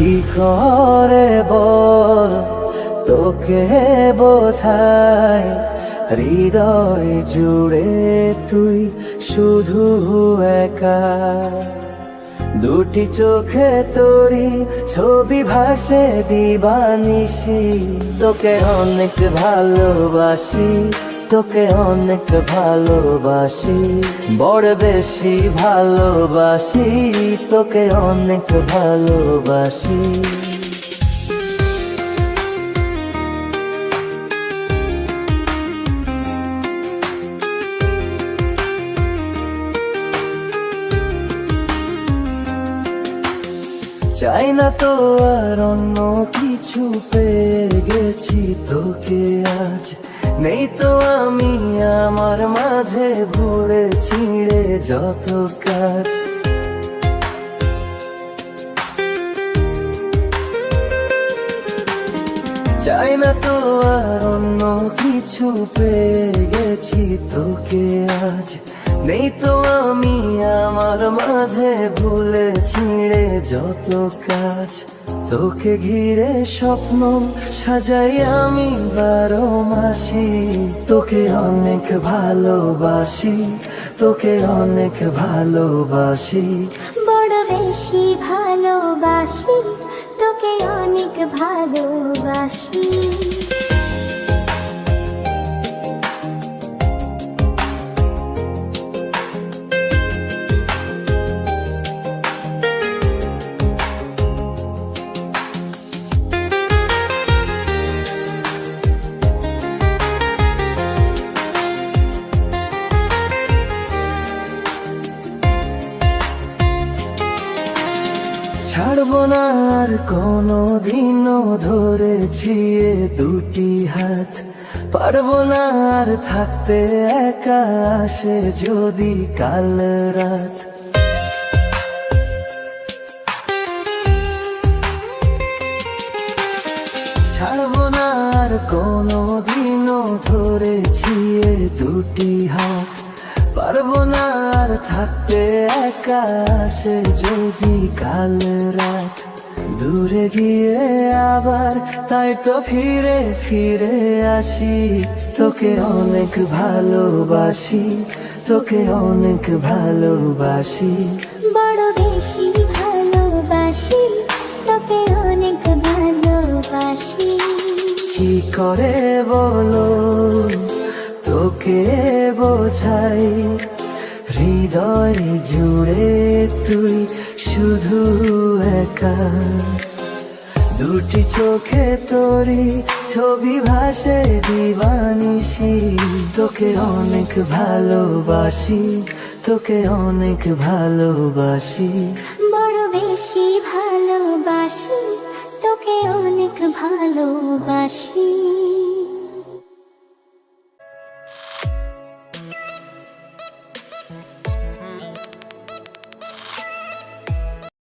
কি করে বল তোকে বোঝাই, হৃদয় জুড়ে তুই শুধু একা। দুটি চোখে তোরি ছবি ভাসে দিবানিশি, তোকে অনেক ভালোবাসি, তোকে অনেক ভালোবাসি, বড় বেশি ভালোবাসি, তোকে অনেক ভালোবাসি। চাই না তো আর অন্য কিছু, পেয়ে গেছি তোকে আজ। নেই তো আমি আমার মাঝে ভুলে ছিঁড়ে যত কাজ। চাই না তো আর অন্য কিছু, পেয়ে গেছি তোকে আজ। নেই তো আমি আমার মাঝে ভুলে ছিঁড়ে যত কাজ। তোকে ঘিরে স্বপ্ন সাজাই আমি 12 মাসি, তোকে অনেক ভালোবাসি, তোকে অনেক ভালোবাসি, বড় বেশি ভালোবাসি, তোকে অনেক ভালোবাসি। ছাড়বো না আর কোনো দিনও ধরেছি এ দুটি হাত। পারবো না আর থাকতে একা, আসে যদি কাল রাত। ছাড়বো না আর কোনো দিনও ধরেছি এ দুটি হাত। পারবো না আর থাকতে একা, আসে যদি কাল রাত। দূরে গিয়ে আবার তাই তো ফিরে ফিরে আসি, তোকে অনেক ভালোবাসি, তোকে অনেক ভালোবাসি, বড় বেশি ভালোবাসি, তোকে অনেক ভালোবাসি। কি করে বলো তোকে বোঝাই, হৃদয় জুড়ে তুই শুধু একা। দুটি চোখে তোরি ছবি ভাসে দিবানিশি, তোকে অনেক ভালোবাসি, তোকে অনেক ভালোবাসি, বড় বেশি ভালোবাসি, তোকে অনেক ভালোবাসি।